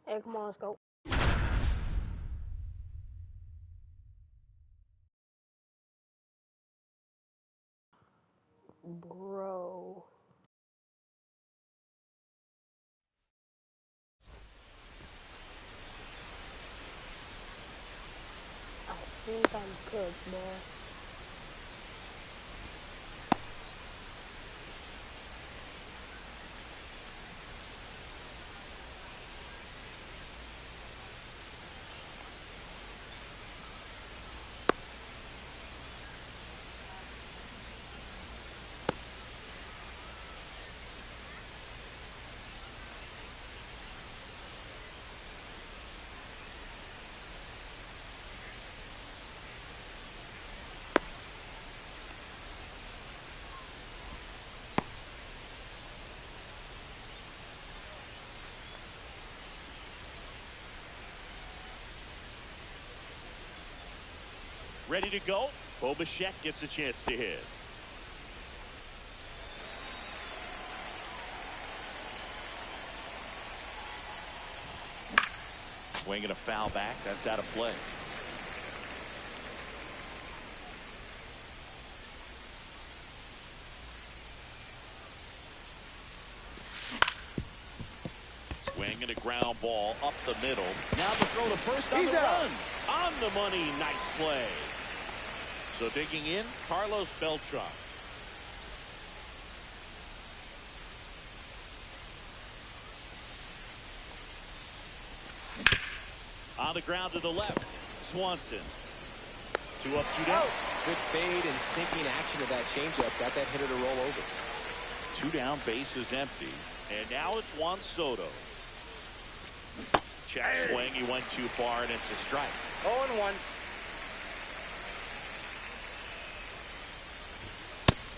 Hey, come on, let's go. Bro. I think I'm cooked, boy. Ready to go. Bobachek gets a chance to hit. Swinging a foul back. That's out of play. Swinging a ground ball up the middle. Now to throw the first on the run. On the money. Nice play. So digging in, Carlos Beltran. On the ground to the left. Swanson. 2 up, 2 down. Good fade and sinking action of that changeup. Got that hitter to roll over. 2 down, base is empty. And now it's Juan Soto. Check swing. He went too far, and it's a strike. 0-1.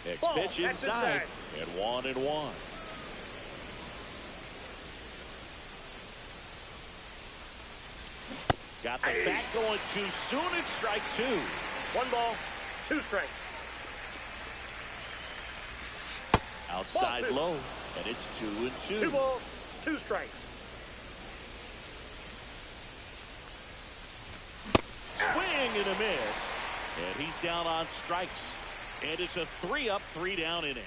Next pitch inside. And 1-1. Got the bat going too soon. It's strike 2. 1 ball, 2 strikes. Outside low. And it's 2-2. 2 balls, 2 strikes. Swing and a miss. And he's down on strikes. And it's a 3 up, 3 down inning.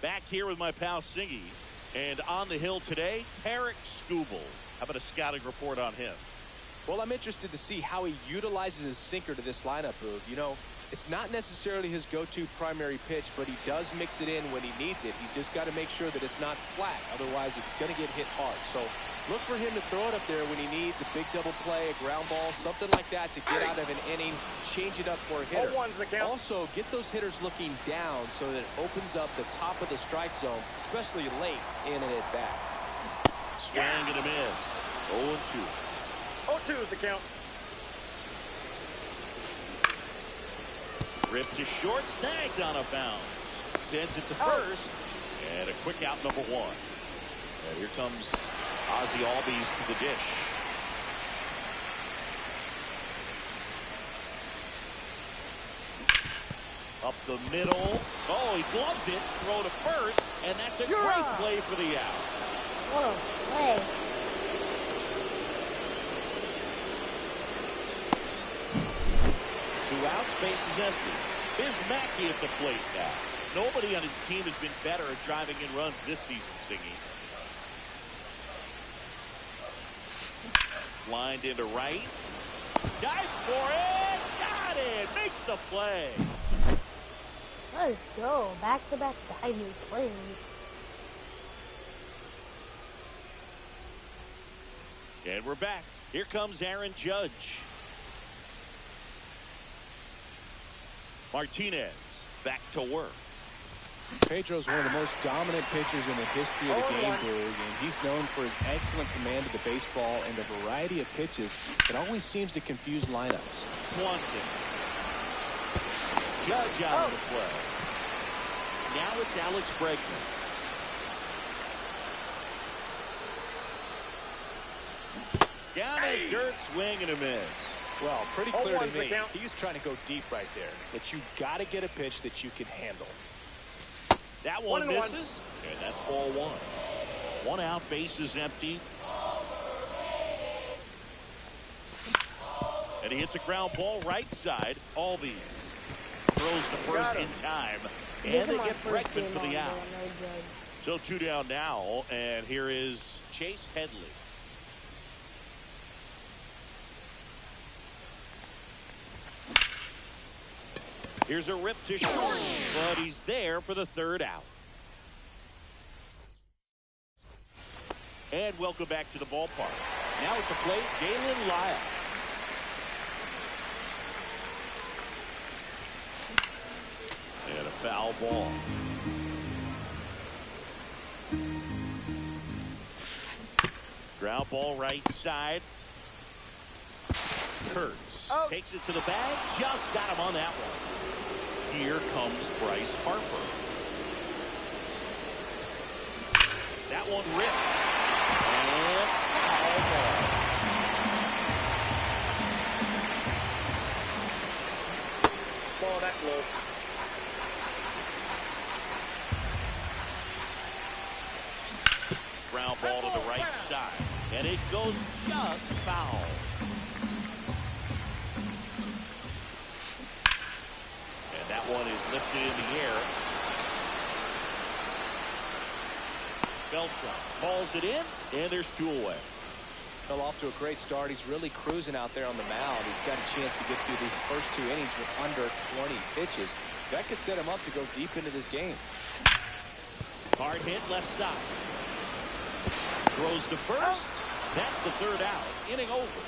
Back here with my pal Singy. And on the hill today, Tarek Skubal. How about a scouting report on him? Well, I'm interested to see how he utilizes his sinker to this lineup, Boog. You know, it's not necessarily his go-to primary pitch, but he does mix it in when he needs it. He's just got to make sure that it's not flat. Otherwise, it's going to get hit hard. So look for him to throw it up there when he needs a big double play, a ground ball, something like that to get out of an inning, change it up for a hitter. 0-1's the count. Also, get those hitters looking down so that it opens up the top of the strike zone, especially late in an at-bat. Swing and a miss. 0-2. 0-2 is the count. Ripped to short, snagged on a bounce. Sends it to first. And a quick out, number 1. And here comes Ozzie Albies to the dish. Up the middle. Oh, he gloves it. Throw to first. And that's a great play for the out. What a play. Outs, base is empty. Here's Mackey at the plate now. Nobody on his team has been better at driving in runs this season, Singy. Lined into right. Dives for it. Got it. Makes the play. Let's go. Back-to-back diving plays. And we're back. Here comes Aaron Judge. Martinez back to work. Pedro's one of the most dominant pitchers in the history of the game, Boog, and he's known for his excellent command of the baseball and the variety of pitches that always seems to confuse lineups. Swanson. Judge out of the play. Now it's Alex Bregman. Down a dirt swing and a miss. Well, pretty clear to me. He's trying to go deep right there. But you've got to get a pitch that you can handle. That One one and one. misses, and that's ball one. One out, base is empty. And he hits a ground ball right side. Albies throws the first in time. This And is they my get first Bregman game for on the out. there, no judge. So 2 down now, and here is Chase Headley. Here's a rip to short, but he's there for the third out. And welcome back to the ballpark. Now at the plate, Galen Lyle. And a foul ball. Ground ball right side. Kurtz takes it to the bag. Just got him on that one. Here comes Bryce Harper. That one ripped. And foul ball. Ball that low. Ground ball to the right side. And it goes just foul. And that one is lifted in the air. Beltran calls it in, and there's 2 away. Fell off to a great start. He's really cruising out there on the mound. He's got a chance to get through these first 2 innings with under 20 pitches. That could set him up to go deep into this game. Hard hit left side. Throws to first. That's the third out. Inning over.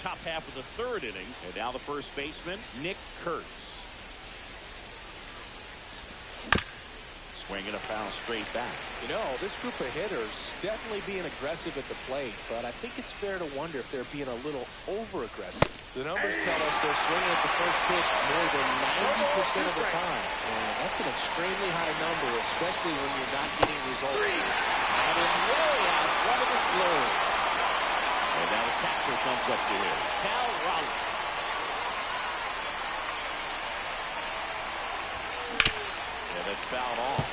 Top half of the 3rd inning. And now the first baseman, Nick Kurtz. Swinging a foul straight back. You know, this group of hitters definitely being aggressive at the plate, but I think it's fair to wonder if they're being a little over-aggressive. The numbers tell us they're swinging at the first pitch more than 90% of the time. And that's an extremely high number, especially when you're not getting results. And in way out front of the slope. And now the catcher comes up to him. Cal Raleigh. And it's fouled off.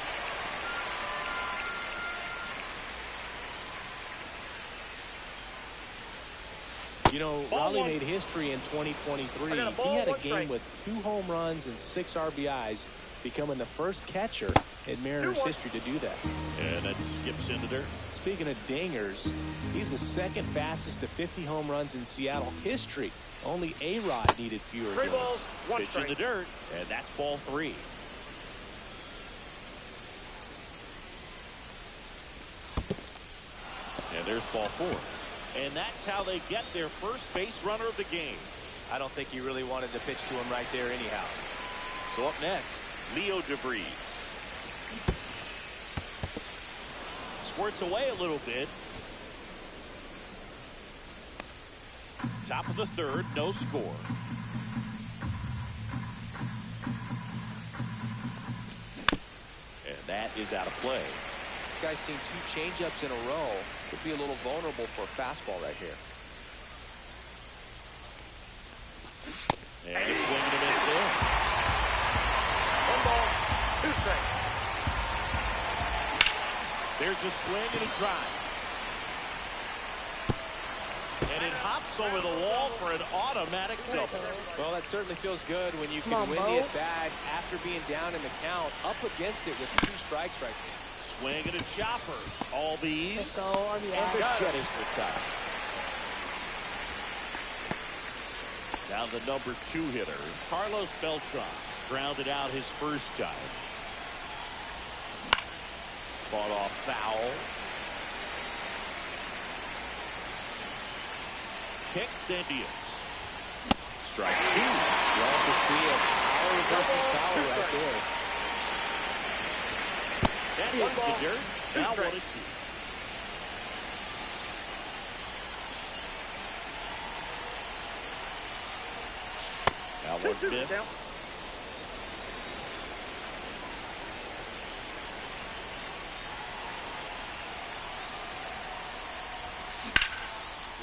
You know, Raleigh made history in 2023. He had a game with 2 home runs and 6 RBIs, becoming the first catcher in Mariners history to do that. And that skips into dirt. Speaking of dingers, he's the 2nd fastest to 50 home runs in Seattle history. Only A-Rod needed fewer 3 games. balls, 1 Pitch strike. in the dirt, and that's ball 3. And there's ball 4. And that's how they get their first base runner of the game. I don't think he really wanted to pitch to him right there anyhow. So up next, Leo DeVries. Squirts away a little bit. Top of the 3rd, no score. And that is out of play. This guy's seen 2 changeups in a row. Could be a little vulnerable for a fastball right here. And a swing and a miss there. 1 ball, 2 strikes. There's a swing and a drive. And it hops over the wall for an automatic double. Well, that certainly feels good when you can Come on, win Bo. the at-bat after being down in the count, up against it with 2 strikes right there. Swing and a chopper. All these. Let's go, And RBI. the shed is retired. Now the number 2 hitter, Carlos Beltran, grounded out his first time. Fought off foul. Kicks and deals. Strike 2. Love to see it. Power versus power right there. That hits the dirt. Now 1 and 2. Now 1 miss.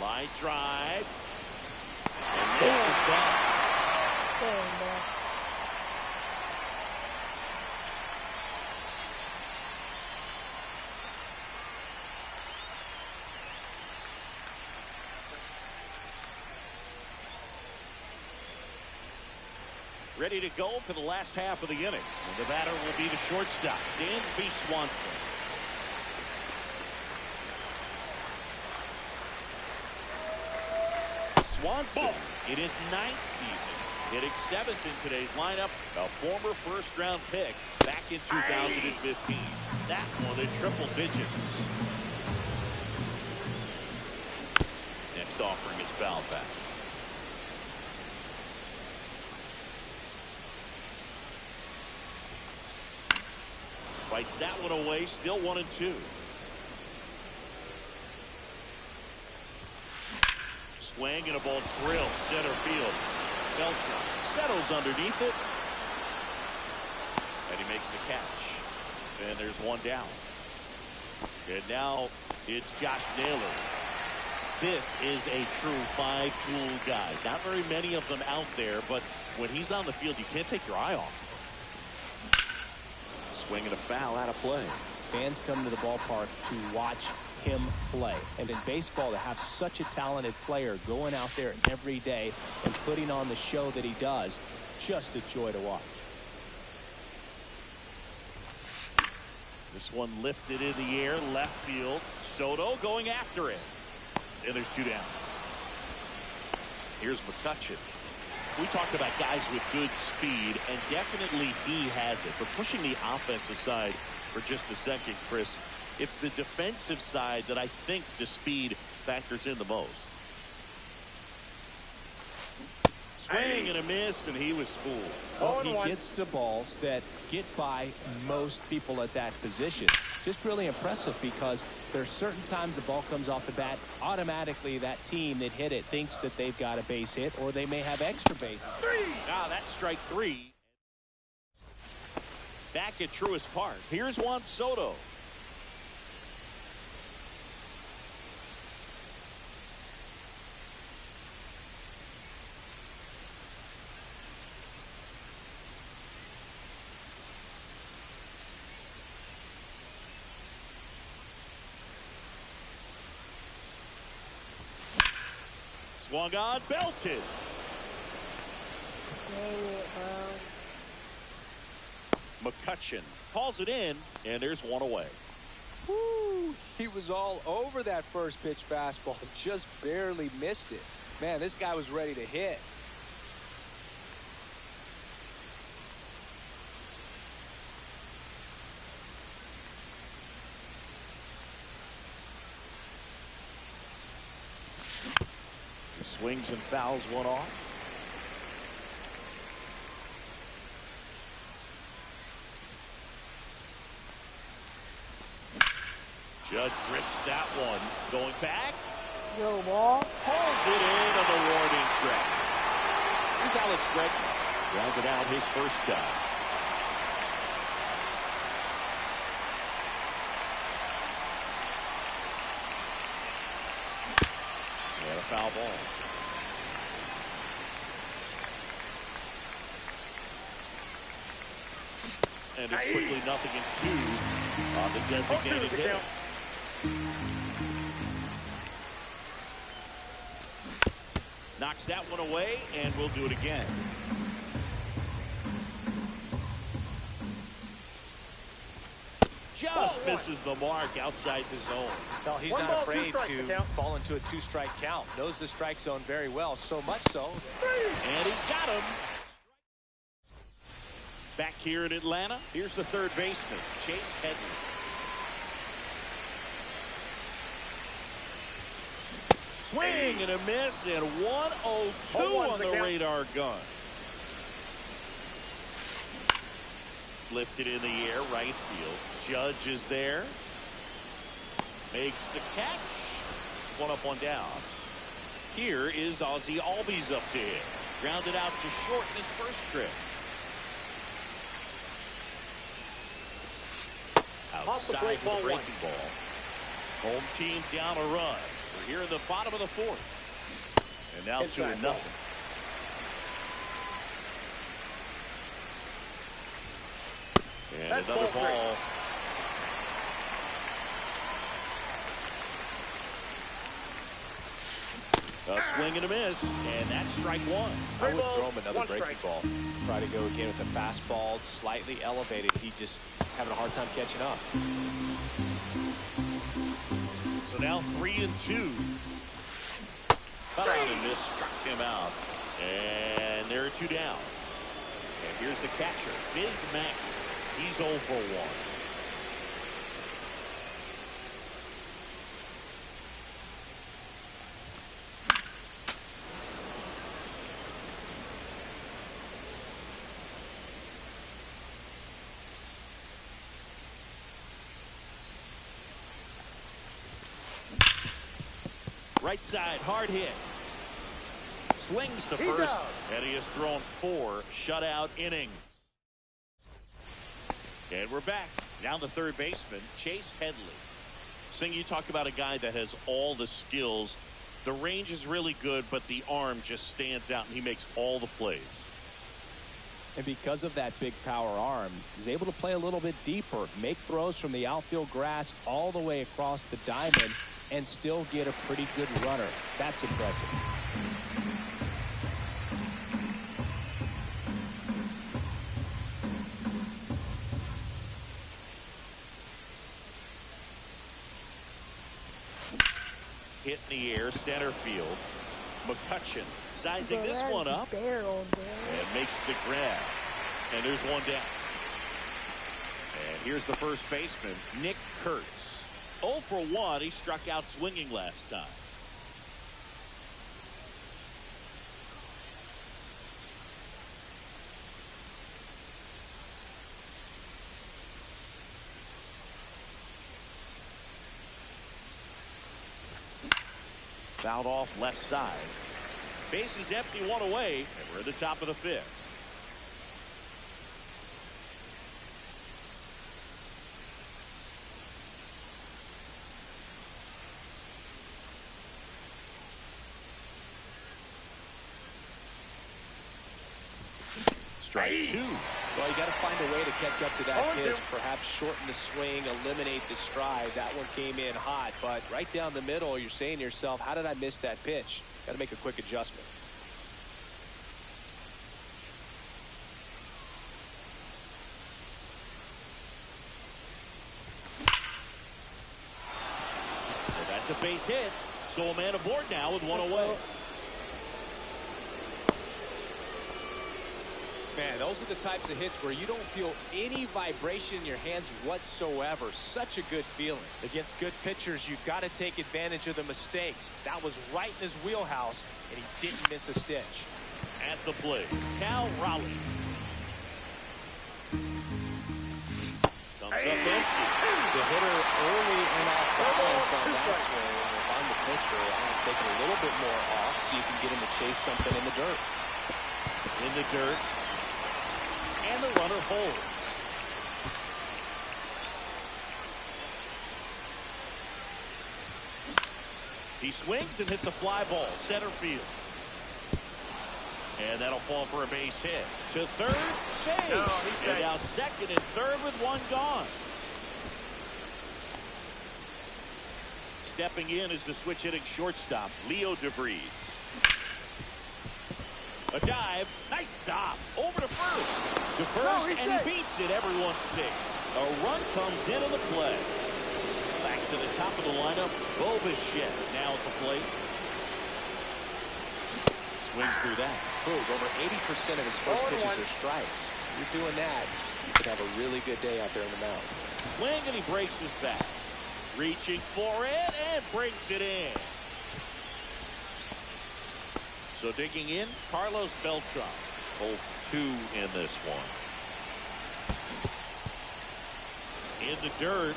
Line drive. And that is down. Dang, bro. Ready to go for the last half of the inning. And the batter will be the shortstop, Dansby Swanson. Swanson in his 9th season, hitting 7th in today's lineup, a former first-round pick back in 2015. That one in triple digits. Next offering is fouled back. Fights that one away, still 1-2. Swing and a ball drilled center field. Beltran settles underneath it. And he makes the catch. And there's one down. And now it's Josh Naylor. This is a true 5-tool guy. Not very many of them out there, but when he's on the field, you can't take your eye off him. Swing and a foul out of play. Fans come to the ballpark to watch him play. And in baseball, to have such a talented player going out there every day and putting on the show that he does, just a joy to watch. This one lifted in the air, left field. Soto going after it. And there's 2 down. Here's McCutchen. We talked about guys with good speed, and definitely he has it. But pushing the offense aside for just a second, Chris, it's the defensive side that I think the speed factors in the most. Swing and a miss, and he was fooled. Well, he gets to balls that get by most people at that position. Just really impressive because there's certain times the ball comes off the bat, automatically that team that hit it thinks that they've got a base hit or they may have extra bases. Ah, that's strike 3. Back at Truist Park. Here's Juan Soto. Swung on, belted. Dang it, bro. McCutchen calls it in, and there's one away. Woo, he was all over that first pitch fastball, just barely missed it. Man, this guy was ready to hit. He swings and fouls one off. Judge rips that one. Going back. Yo, ball. Pulls it in on the warning track. Here's Alex Bregman. Grounded out his first time. And a foul ball. And it's quickly 0-2 on the designated hitter. Knocks that one away, and we'll do it again. Just misses the mark outside the zone. No, he's not afraid to fall into a 2-strike count. Knows the strike zone very well, so much so. And he got him. Back here in Atlanta, here's the third baseman, Chase Headley. Swing and a miss, and 102 on the radar gun. Lifted in the air, right field. Judge is there. Makes the catch. One up, one down. Here is Ozzie Albies up to hit. Grounded out to short in his first trip. Outside with a breaking ball. Home team down a run. We're here in the bottom of the 4th. And now 2-0. And That's another ball ball. A swing and a miss, and that's strike one. I would throw him another one breaking strike. ball. Try to go again with the fastball, slightly elevated. He just is having a hard time catching up. So now 3-2. Cut out and missed, struck him out. And there are two down. And here's the catcher, Bismack. He's 0 for 1. Right side, hard hit. Slings to He's first, out. and he has thrown 4 shutout innings. And we're back. Down the third baseman, Chase Headley. Sing, you talk about a guy that has all the skills. The range is really good, but the arm just stands out, and he makes all the plays. And because of that big power arm, he's able to play a little bit deeper, make throws from the outfield grass all the way across the diamond, and still get a pretty good runner. That's impressive. Hit in the air, center field. McCutcheon sizing this one up Barrel, and makes the grab. And there's one down. And here's the first baseman, Nick Kurtz. 0 for 1. He struck out swinging last time. Fouled off left side. Base is empty, 1 away, and we're at the top of the 5th. Strike 2. Well, you got to find a way to catch up to that On pitch. to. Perhaps shorten the swing, eliminate the stride. That one came in hot, but right down the middle, you're saying to yourself, how did I miss that pitch? Got to make a quick adjustment. So that's a base hit. So a man aboard now with 1 away. Man, those are the types of hits where you don't feel any vibration in your hands whatsoever. Such a good feeling. Against good pitchers, you've got to take advantage of the mistakes. That was right in his wheelhouse, and he didn't miss a stitch. At the plate, Cal Raleigh. Comes up empty. The hitter early and off balance on that swing. If I'm the pitcher, I'm taking a little bit more off so you can get him to chase something in the dirt. In the dirt. And the runner holds. He swings and hits a fly ball, center field. And that'll fall for a base hit. To third, save. No, he's And safe. now second and third with 1 gone. Stepping in is the switch hitting shortstop, Leo DeVries. A dive, nice stop, over to first. To first, he's and safe. he beats it, everyone's safe. A run comes into the play. Back to the top of the lineup, Bo Bichette now at the plate. Swings through that. Boog, over 80% of his first 0-1. pitches are strikes. You're doing that, you could have a really good day out there in the mound. Swing and he breaks his back. Reaching for it and brings it in. So digging in, Carlos Beltran. Both 2 in this one. In the dirt.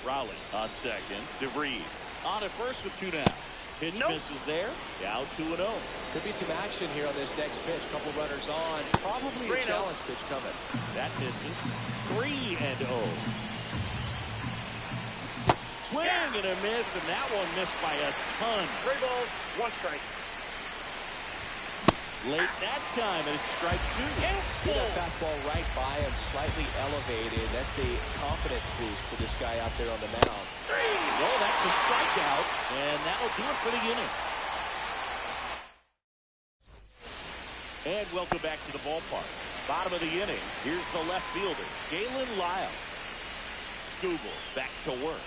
Raleigh on second. DeVries on at first with 2 down. Pitch misses there. Down 2-0. Could be some action here on this next pitch. Couple runners on. Probably a 3-0. challenge pitch coming. That misses. 3-0. Swing and a miss, and that one missed by a ton. 3 balls, 1 strike. Late that time, and it's strike two. Get that fastball right by him, slightly elevated. That's a confidence boost for this guy out there on the mound. Well, that's a strikeout, and that'll do it for the inning. And welcome back to the ballpark. Bottom of the inning, here's the left fielder, Galen Lyle. Scooble back to work.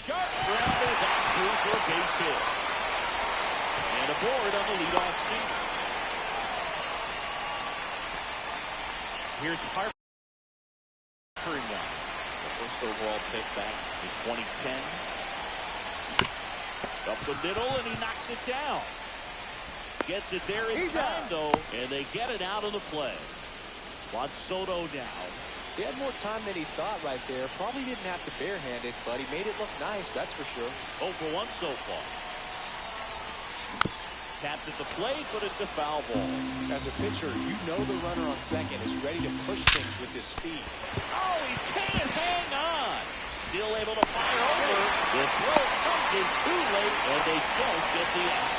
Sharp grounder, that's through for a base hit. And aboard on the leadoff single. Here's Harper now. The first overall pick back in 2010. Up the middle, and he knocks it down. Gets it there in time, though, and they get it out of the play. Juan Soto now. He had more time than he thought right there. Probably didn't have to barehand it, but he made it look nice, that's for sure. 0 for 1 so far. Tapped at the plate, but it's a foul ball. As a pitcher, you know the runner on second is ready to push things with his speed. Oh, he can't hang on. Still able to fire over. The throw comes in too late, and they don't get the out.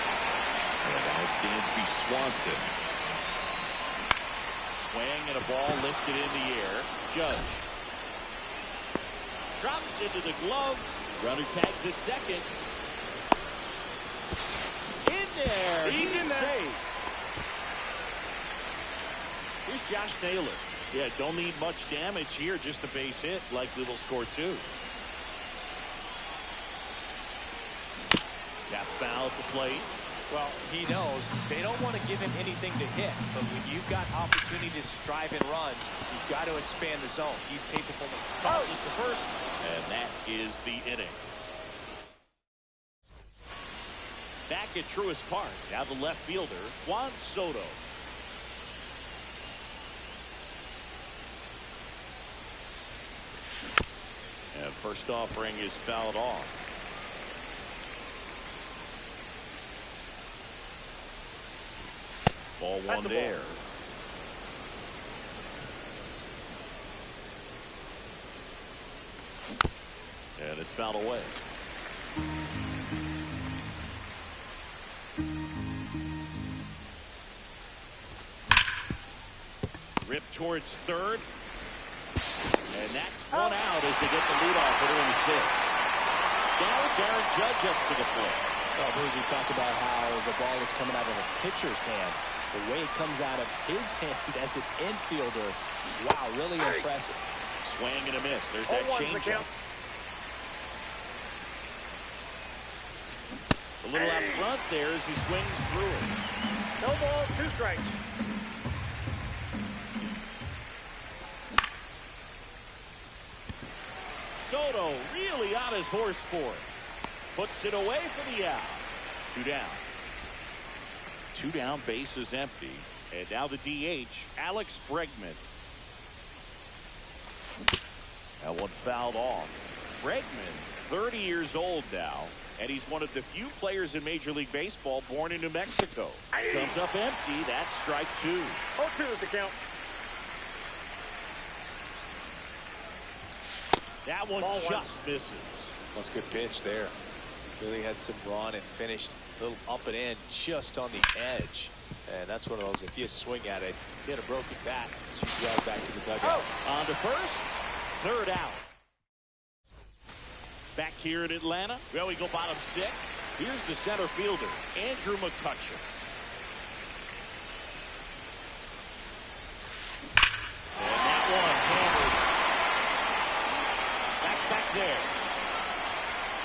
And now it's Dansby Swanson. Swing and a ball lifted in the air. Judge. Drops into the glove. Runner tags at second. In there. He's in there. Safe. Here's Josh Naylor. Yeah, don't need much damage here. Just a base hit. Likely will score two. Tap foul at the plate. Well, he knows they don't want to give him anything to hit, but when you've got opportunities to drive in runs, you've got to expand the zone. He's capable of crosses the first, and that is the inning. Back at Truist Park, now the left fielder, Juan Soto. And first offering is fouled off. Ball one there. And it's fouled away. Rip towards third. And that's one out as they get the leadoff hitter in the sixth. Now it's Aaron Judge up to the plate. Well, Bruce, we talked about how the ball is coming out of a pitcher's hand. The way it comes out of his hand as an infielder, wow, really impressive. Swing and a miss. There's that changeup. A little out front there as he swings through it. No ball, 2 strikes. Soto really on his horse for it. Puts it away for the out. 2 down. 2 down, base is empty. And now the DH, Alex Bregman. That one fouled off. Bregman, 30 years old now, and he's one of the few players in Major League Baseball born in New Mexico. Comes up empty. That's strike 2. 0-2 is the count. That one just misses. That's a good pitch there. Really had some run and finished a little up and in just on the edge. And that's one of those, if you swing at it, get a broken bat, you drive back to the dugout. On to first, third out. Back here in Atlanta, well, we go bottom 6. Here's the center fielder, Andrew McCutcheon. And that one hammered. Back there.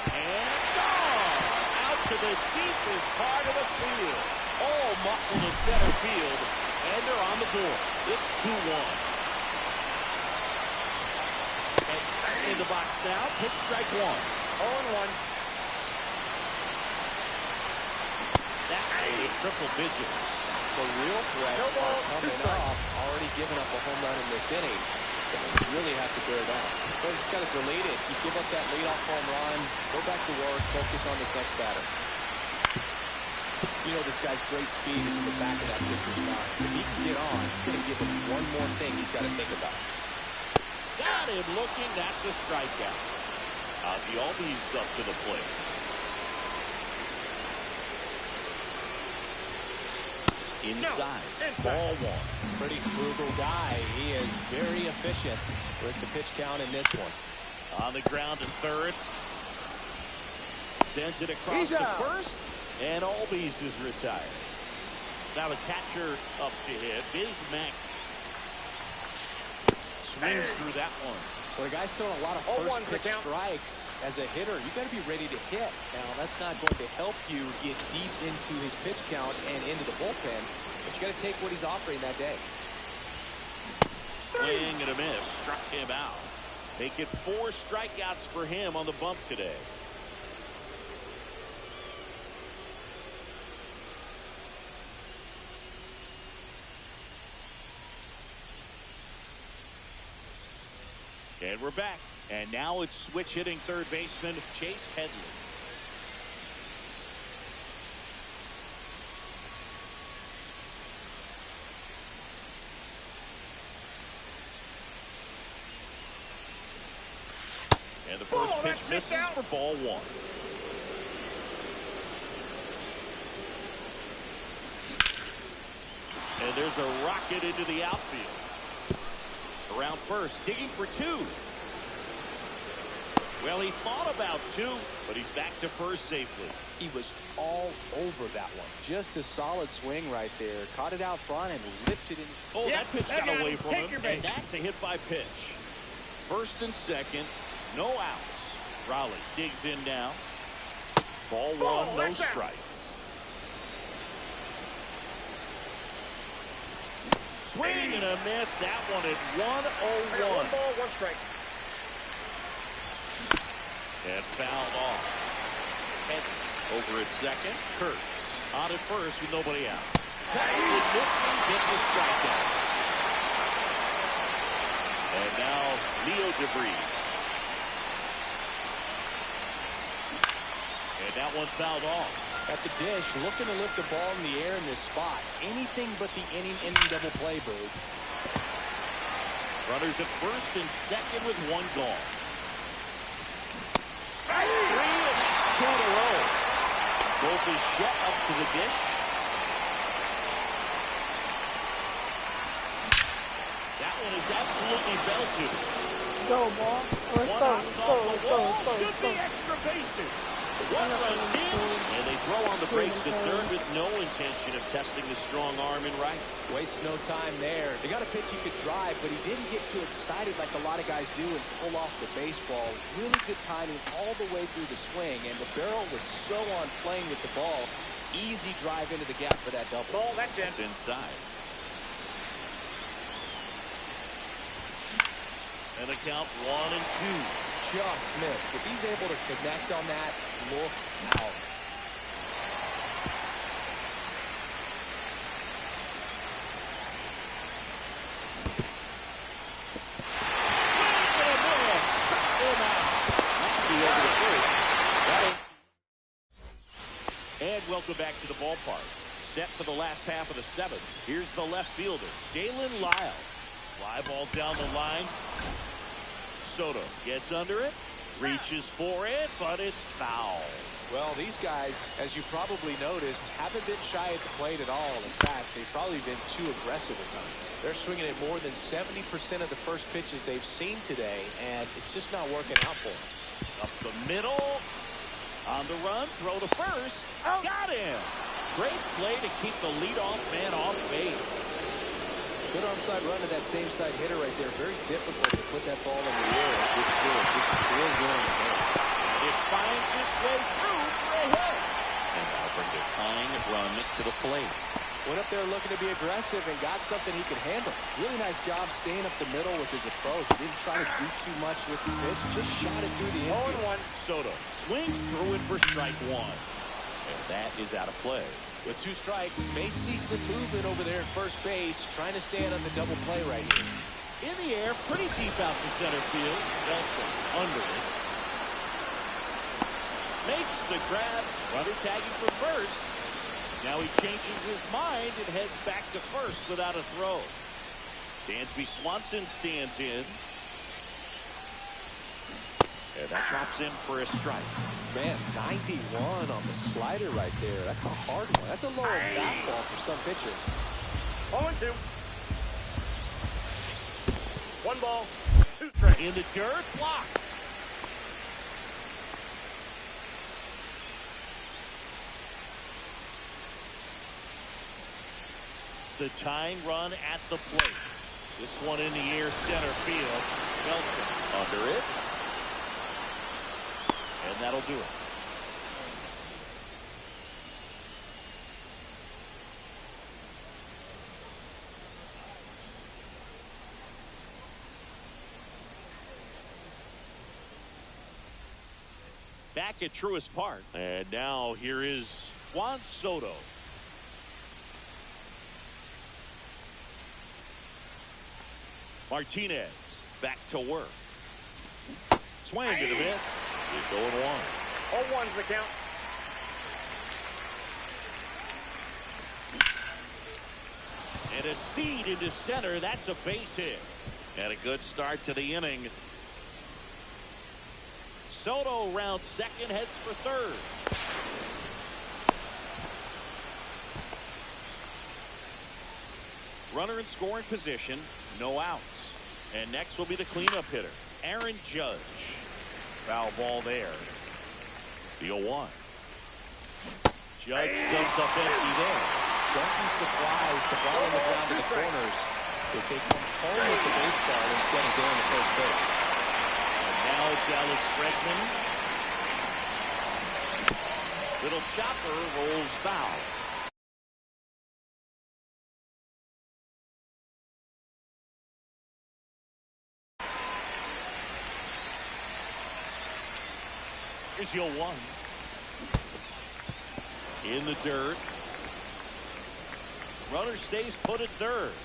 And gone out to the deepest part of the field. All muscle to center field, and they're on the board. It's 2-1. And in the box now, take strike 1. 0-1. That made it triple digits. The real threats are coming off. Already giving up a home run in this inning. You really have to bear down. But just got to delete it. You give up that leadoff home run, go back to work, focus on this next batter. You know this guy's great speed is in the back of that pitcher's mind. If he can get on, it's going to give him one more thing he's got to think about. Got him looking. That's a strikeout. Ozzie Albies up to the plate. Inside. Inside. Ball one. Pretty frugal guy. He is very efficient with the pitch count in this one. On the ground to third. Sends it across He's the out. first. And Albies is retired. Now the catcher up to hit. Bismack swings through that one. When a guy's throwing a lot of 0-1 first pitch strikes as a hitter, you got to be ready to hit. Now, that's not going to help you get deep into his pitch count and into the bullpen, but you got to take what he's offering that day. Swing and a miss. Struck him out. Make it 4 strikeouts for him on the bump today. And we're back. And now it's switch hitting third baseman Chase Headley. And the first pitch misses for ball one. And there's a rocket into the outfield. Around first, digging for 2. Well, he thought about 2, but he's back to first safely. He was all over that one. Just a solid swing right there. Caught it out front and lifted it. Oh, Yep, that pitch that got got away him. from Take him, your and base. that's a hit by pitch. First and second, no outs. Raleigh digs in now. Ball one, no that's out. strikes. Swing and a miss. That one at 1-0-1. 1 ball, 1 strike. And fouled off. Headley over at second. Kurtz on at first with nobody out. Passes and misses. Gets a strikeout. And now Leo DeVries. And that one fouled off. At the dish, looking to lift the ball in the air in this spot. Anything but the inning double play, Boog. Runners at first and second with 1 gone. 3 and 2 in a row. Both is shut up to the dish. That one is absolutely belted. Go, ball. Let's One go, out let's off go, the let's go, wall. let's go, Should let's go. be extra bases. 1 run in, and they throw on the brakes at third with no intention of testing the strong arm in right. Wastes no time there. They got a pitch he could drive, but he didn't get too excited like a lot of guys do and pull off the baseball. Really good timing all the way through the swing, and the barrel was so on playing with the ball. Easy drive into the gap for that double. Ball, that's in. It's inside. And the count 1-2. Just missed. If he's able to connect on that, look out. And welcome back to the ballpark. Set for the last half of the 7th. Here's the left fielder, Dalen Lyle. Fly ball down the line. Soto gets under it, reaches for it, but it's foul. Well, these guys, as you probably noticed, haven't been shy at the plate at all. In fact, they've probably been too aggressive at times. They're swinging at more than 70% of the first pitches they've seen today, and it's just not working out for them. Up the middle. On the run, throw to first. Got him. Great play to keep the leadoff man off base. Good arm side run to that same side hitter right there. Very difficult to put that ball in the air and get through it. Just drills in the air. And it finds its way through for a hit. And now bring the tying run to the plate. Went up there looking to be aggressive and got something he could handle. Really nice job staying up the middle with his approach. Didn't try to do too much with the pitch. Just shot it through the infield. 0-1. Soto swings through it for strike 1. And that is out of play. With 2 strikes, may see some movement over there at first base, trying to stand on the double play right here. In the air, pretty deep out to center field. Belcher under it. Makes the grab. Runner tagging for first. Now he changes his mind and heads back to first without a throw. Dansby Swanson stands in. And that drops in for a strike. Man, 91 on the slider right there. That's a hard one. That's a lower fastball for some pitchers. 0-2. 1 ball, 2 strikes. In the dirt, blocked. The tying run at the plate. This one in the air, center field. Belcher under it. And that'll do it. Back at Truist Park. And now here is Juan Soto. Martinez back to work. Swing to the miss. It's 0-1. 0-1's the count. And a seed into center. That's a base hit. And a good start to the inning. Soto round second, heads for third. Runner in scoring position, no outs. And next will be the cleanup hitter, Aaron Judge. Foul ball there. The 0-1. Judge comes up empty there. Don't be surprised the ball on the ground to the corners if they come home with the baseball instead of going to first base. And now it's Alex Bregman. Little chopper rolls foul. Here's your 1. In the dirt. Runner stays put at third.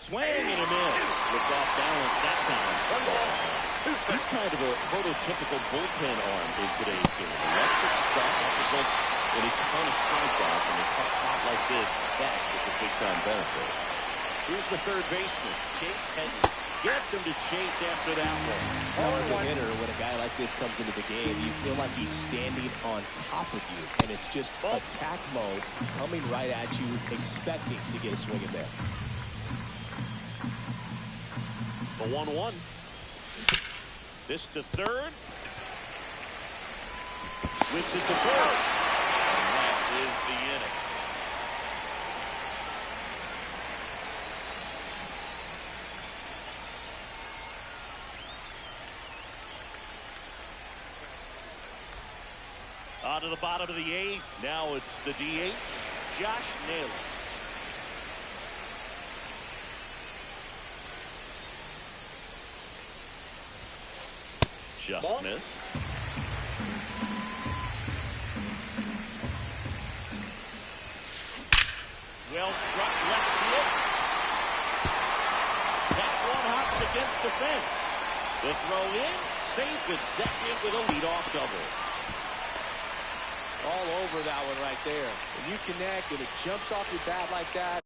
Swing and a miss. Looked off balance that time. 1 ball, 2 strikes. He's kind of a prototypical bullpen arm in today's game. Electric stuff, represents a ton of strikeouts, and a tough spot like this, that is a big-time benefit. Here's the third baseman, Chase Henry. Gets him to chase after that one. As a hitter, when a guy like this comes into the game, you feel like he's standing on top of you, and it's just attack mode coming right at you, expecting to get a swing and miss. The 1-1. This to third. Whips it to first. And that is the inning. On to the bottom of the 8th. Now it's the DH, Josh Naylor. Just missed. Well struck left field. That one hops against the fence. The throw in, safe at second with a leadoff double. All over that one right there. When you connect and it jumps off your bat like that.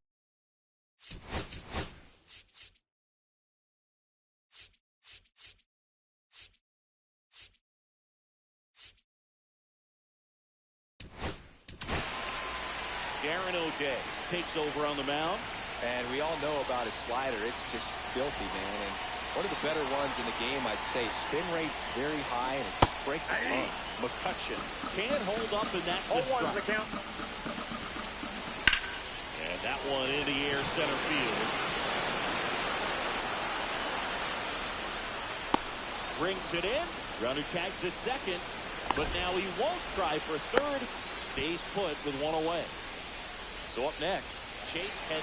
Darren O'Day takes over on the mound. And we all know about his slider. It's just filthy, man. And one of the better ones in the game, I'd say. Spin rate's very high, and it just breaks a ton. McCutcheon can't hold up, and that's a 0-1's the strike. count. And that one in the air, center field. Brings it in. Runner tags at second, but now he won't try for third. Stays put with one away. So up next, Chase Henry.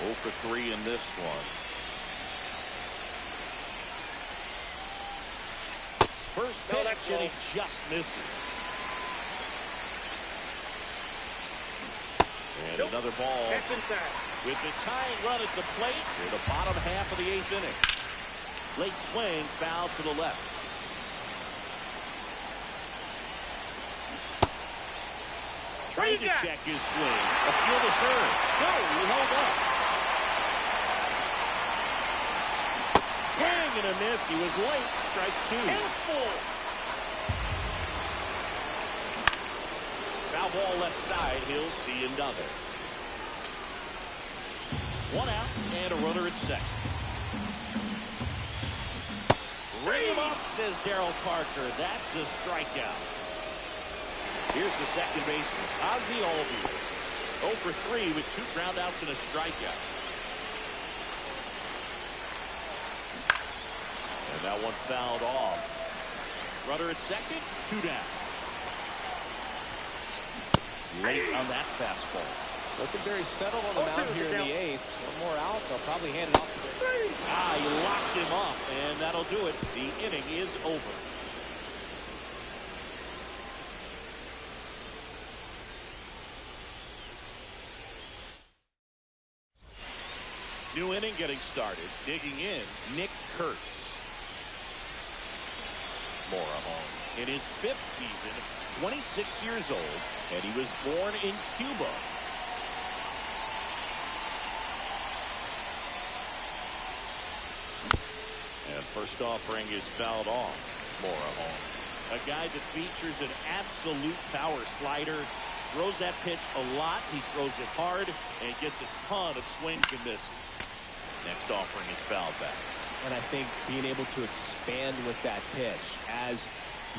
0 for 3 in this one. First pitch, and he just misses. And another ball. Catch inside. With the tying run at the plate in the bottom half of the 8th inning. Late swing, foul to the left. Trying to check his swing. A field to third. No, he held up. and a miss. He was late. Strike two. And full. Foul ball left side. He'll see another. One out and a runner at second. Ring him up, says Darryl Parker. That's a strikeout. Here's the second baseman, Ozzie Albies. 0 for 3 with 2 groundouts and a strikeout. And that one fouled off. Runner at second, 2 down. Late on that fastball. Looking very settled on the mound here in the 8th. One more out, they'll probably hand it off to him. He locked him up, and that'll do it. The inning is over. New inning getting started. Digging in, Nick Kurtz. Mora home in his 5th season, 26 years old, and he was born in Cuba. And first offering is fouled off. Mora home. A guy that features an absolute power slider. Throws that pitch a lot. He throws it hard and gets a ton of swings and misses. Next offering is fouled back. And I think being able to expand with that pitch as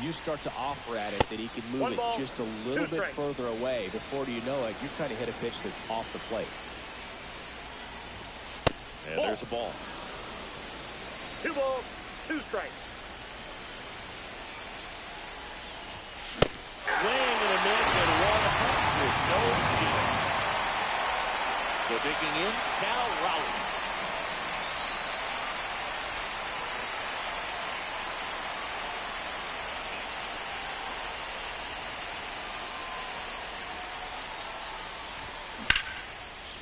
you start to offer at it that he can move it just a little bit further away. Before you know it, you're trying to hit a pitch that's off the plate. And there's a ball. 2 balls, 2 strikes. Swing and a miss and one punch with no chance. So digging in, Cal Raleigh.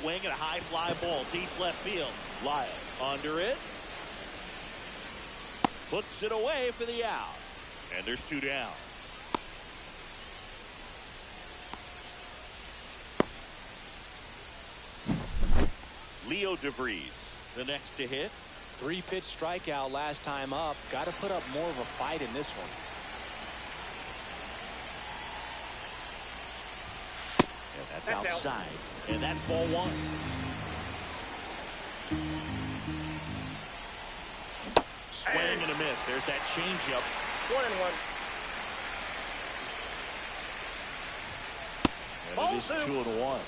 Swing and a high fly ball deep left field. Lyle under it. Puts it away for the out. And there's 2 down. Leo DeVries, the next to hit. 3-pitch strikeout last time up. Got to put up more of a fight in this one. And that's outside. And that's ball 1. Swing and a miss. There's that changeup. 1-1. And it is 2-1.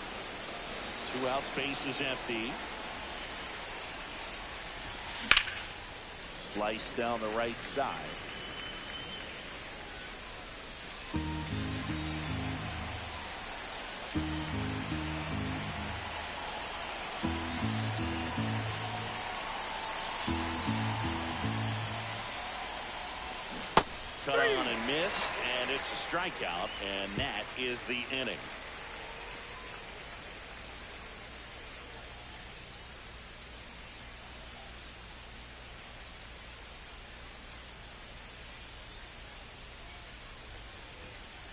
2 outs, base is empty. Slice down the right side. Cut on and missed, and it's a strikeout, and that is the inning.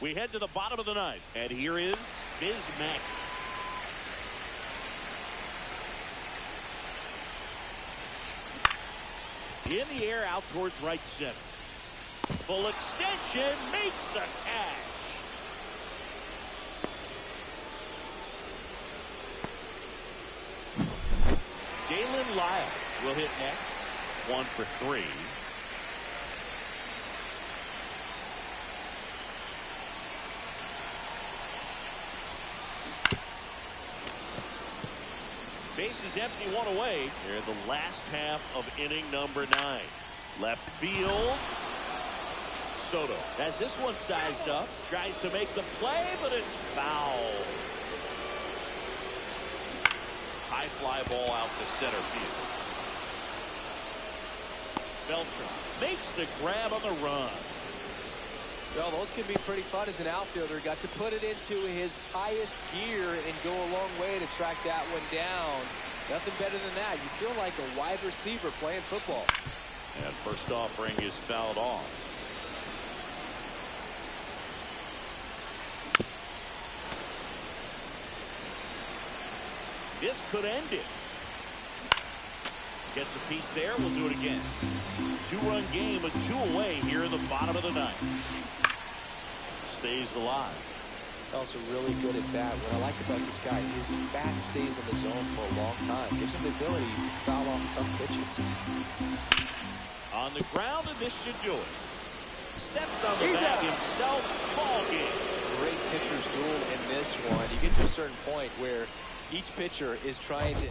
We head to the bottom of the 9th, and here is Biz Mackey. In the air out towards right center. Full extension makes the catch. Galen Lyle will hit next. 1 for 3. Base is empty, 1 away. Here in the last half of inning number 9. Left field. Soto has this one sized up. Tries to make the play, but it's foul. High fly ball out to center field. Beltran makes the grab on the run. Well, those can be pretty fun as an outfielder. Got to put it into his highest gear and go a long way to track that one down. Nothing better than that. You feel like a wide receiver playing football. And first offering is fouled off. This could end it. Gets a piece there. We'll do it again. 2-run game with 2 away here in the bottom of the 9th. Stays alive. Also really good at bat. What I like about this guy is his bat stays in the zone for a long time. Gives him the ability to foul off tough pitches. On the ground, and this should do it. Steps on the bag himself. Ball game. Great pitcher's duel in this one. You get to a certain point where each pitcher is trying to...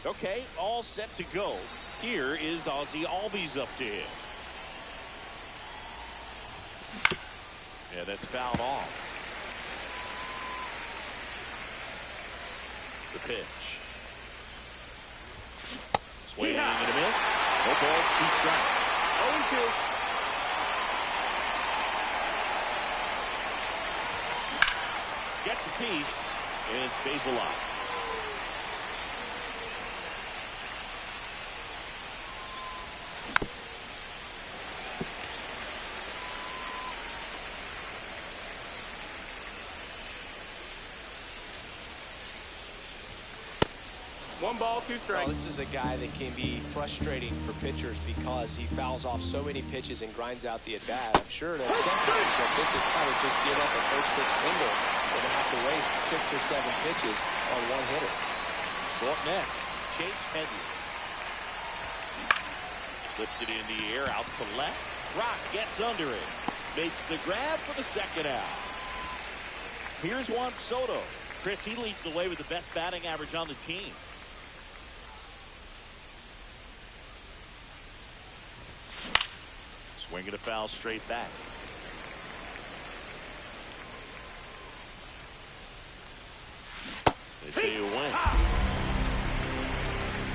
Okay, all set to go. Here is Ozzie Albies up to him. Yeah, that's fouled off. The pitch. Swinging and a miss. No balls, 2 strikes. 0-2. Gets a piece and stays alive. One ball, 2 strikes. Oh, this is a guy that can be frustrating for pitchers because he fouls off so many pitches and grinds out the at-bat. I'm sure that sometimes a pitcher kind of just give up a first pitch single and have to waste 6 or 7 pitches on one hitter. So up next, Chase Headley. Lifted in the air, out to left. Rock gets under it. Makes the grab for the second out. Here's Juan Soto. Chris, he leads the way with the best batting average on the team. Swinging a foul straight back. They say you win.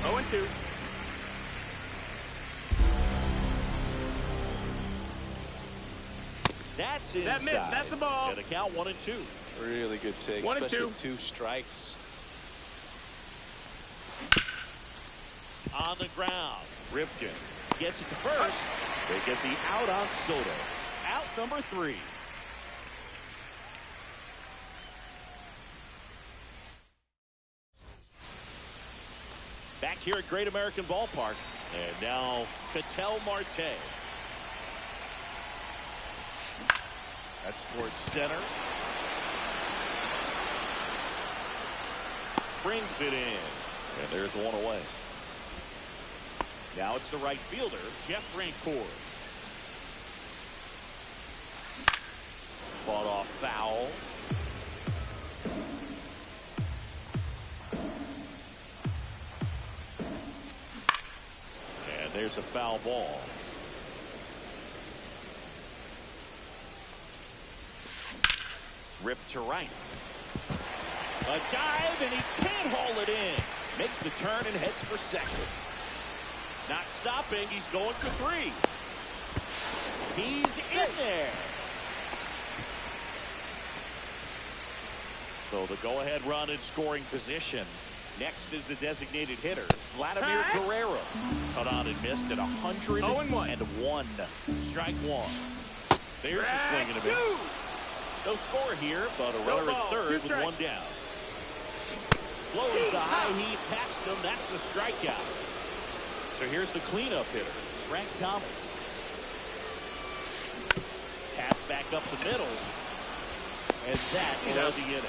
0-2. That's inside. That missed. That's a ball. And the count 1-2. Really good take, 1-2. especially with 2 strikes. On the ground, Ripken gets it to first. They get the out on Soto. Out number 3. Back here at Great American Ballpark. And now Ketel Marte. That's towards center. Brings it in. And there's one away. Now it's the right fielder, Jeff Rancourt. Fought off foul. And there's a foul ball. Ripped to right. A dive, and he can't haul it in. Makes the turn and heads for second. Not stopping. He's going for three. He's in there. So the go-ahead run in scoring position. Next is the designated hitter, Vladimir Guerrero. Cut on and missed at 101. Strike one. There's a swing and a miss. No score here, but a runner at third with one down. Blows the high heat past him. That's a strikeout. So here's the cleanup hitter, Frank Thomas. Tap back up the middle. And that was the inning.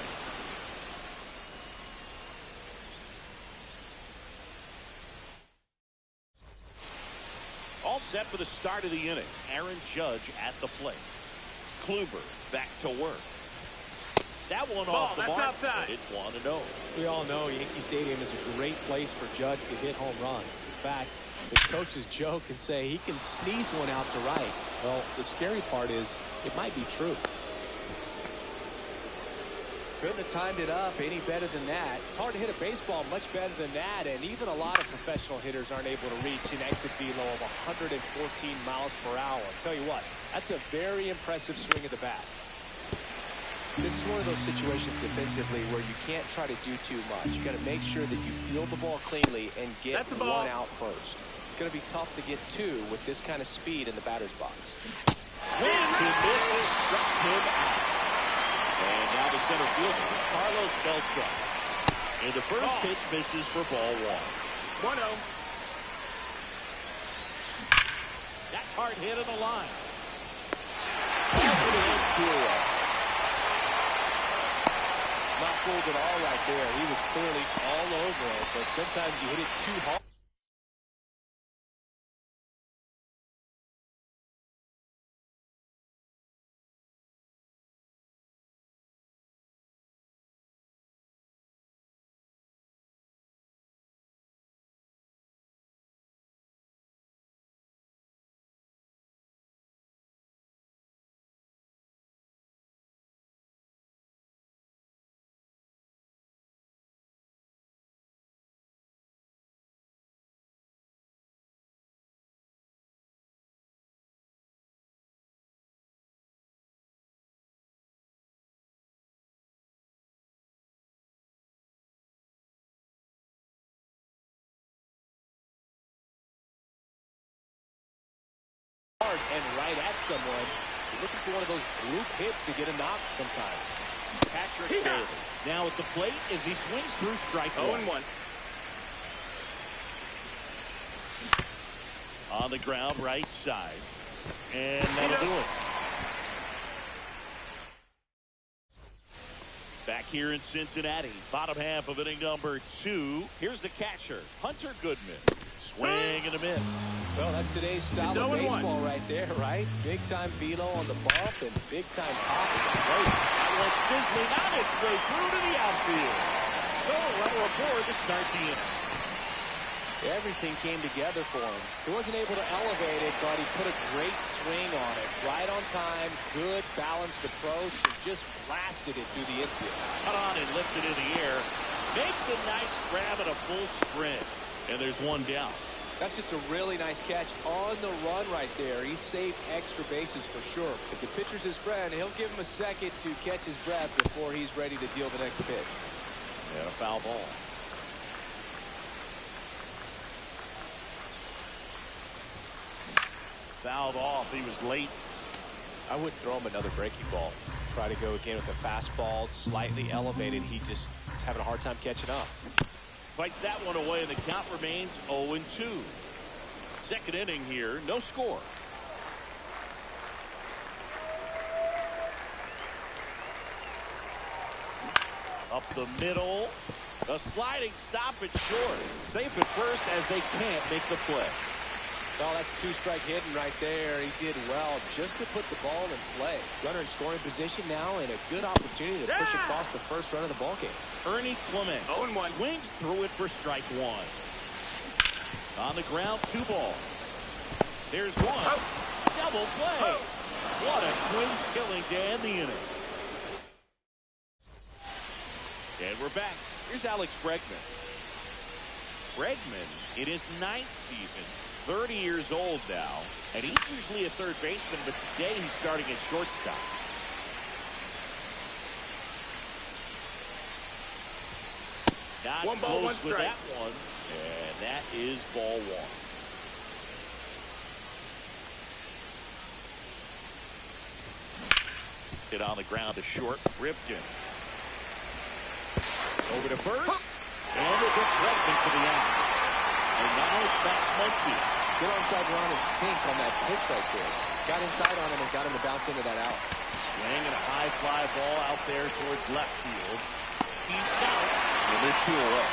All set for the start of the inning. Aaron Judge at the plate. Kluber back to work. That one off the mark. Outside. It's 1-0. We all know Yankee Stadium is a great place for Judge to hit home runs. In fact, the coaches joke and say he can sneeze one out to right. Well, the scary part is it might be true. Couldn't have timed it up any better than that. It's hard to hit a baseball much better than that, and even a lot of professional hitters aren't able to reach an exit velo of 114 miles per hour. I'll tell you what, that's a very impressive swing of the bat. This is one of those situations defensively where you can't try to do too much. You got to make sure that you field the ball cleanly and get one out first. It's going to be tough to get two with this kind of speed in the batter's box. Swings and misses, struck him out. And now the center fielder, Carlos Beltran. And the first pitch misses for ball one. 1-0. That's hard hit on the line. All not fooled at all right there. He was clearly all over it, but sometimes you hit it too hard. And right at someone. You're looking for one of those group hits to get a knock sometimes. Patrick Bailey now at the plate as he swings through strike one. 0-1. On the ground, right side. And that'll do it. Back here in Cincinnati, bottom half of inning number 2. Here's the catcher, Hunter Goodman. Swing and a miss. Well, that's today's style of baseball right there, right? Big time velo on the bump and big time pop at the plate. That went sizzling on its way through to the outfield. So a runner aboard to start the inning. Everything came together for him. He wasn't able to elevate it, but he put a great swing on it. Right on time, good balanced approach, and just blasted it through the infield. Cut on and lifted in the air. Makes a nice grab at a full sprint. And there's one down. That's just a really nice catch on the run right there. He saved extra bases for sure. If the pitcher's his friend, he'll give him a second to catch his breath before he's ready to deal the next pitch. And a foul ball. Fouled off. He was late. I wouldn't throw him another breaking ball. Try to go again with a fastball, slightly elevated. He just is having a hard time catching up. fights that one away, and the count remains 0-2. Second inning here, no score. Up the middle. A sliding stop at short. Safe at first as they can't make the play. Well, that's two-strike hitting right there. He did well just to put the ball in play. Runner in scoring position now, and a good opportunity to push across the first run of the ballgame. Ernie Clement 0-1. swings through it for strike one. On the ground, 2 ball. There's one. Double play. What a quick killing to end the inning. And we're back. Here's Alex Bregman. Bregman, in his 9th season, 30 years old now, and he's usually a third baseman, but today he's starting at shortstop. Not one ball, close one with strike. that one, and that is ball 1. Hit on the ground to short. Ripken. Over to first. And they get Bregman to the out. And now it's Max Muncy. Good onside run and sink on that pitch right there. Got inside on him and got him to bounce into that out. Swing and a high fly ball out there towards left field. He's got it. And there's 2 away.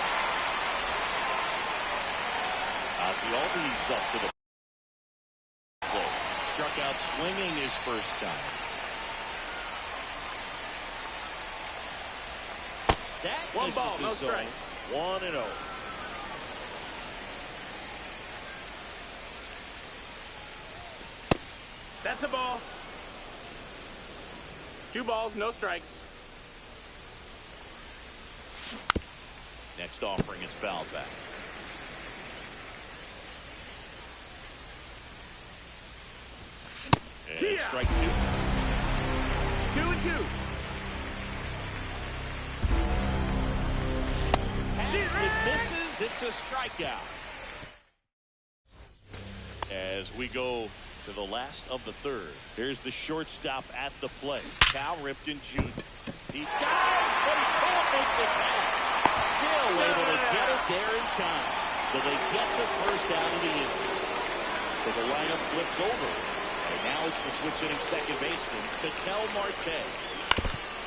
Ozzy Albies up to the plate. Struck out swinging his first time. That one misses ball, the no zone. strikes. 1-0. That's a ball. 2 balls, no strikes. Next offering is fouled back. And strike 2. 2-2. It misses. It's a strikeout. As we go to the last of the third, here's the shortstop at the plate, Cal Ripken Jr. He dives, but he can't make the catch. Still able to get it there in time. So they get the first out of the inning. So the lineup flips over. And now it's the switch hitting second baseman, Ketel Marte.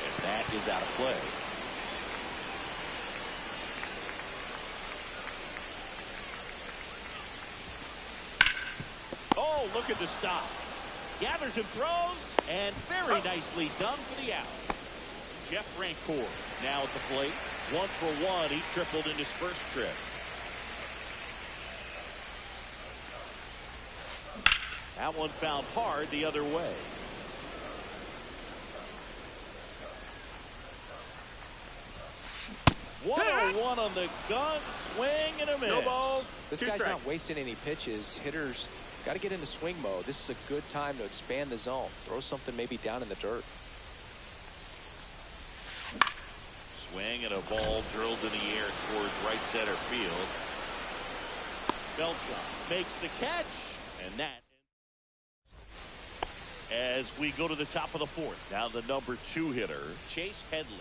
And that is out of play. Oh, look at the stop. Gathers and throws, and very nicely done for the out. Jeff Rancourt now at the plate. 1 for 1. He tripled in his first trip. That one found hard the other way. One on the gun, swing and a miss. No balls. This 2 guy's strikes. not wasting any pitches. Hitters got to get into swing mode. This is a good time to expand the zone. Throw something maybe down in the dirt. Swing and a ball drilled in the air towards right center field. Beltran makes the catch, and that. As we go to the top of the 4th, now the number 2 hitter, Chase Headley.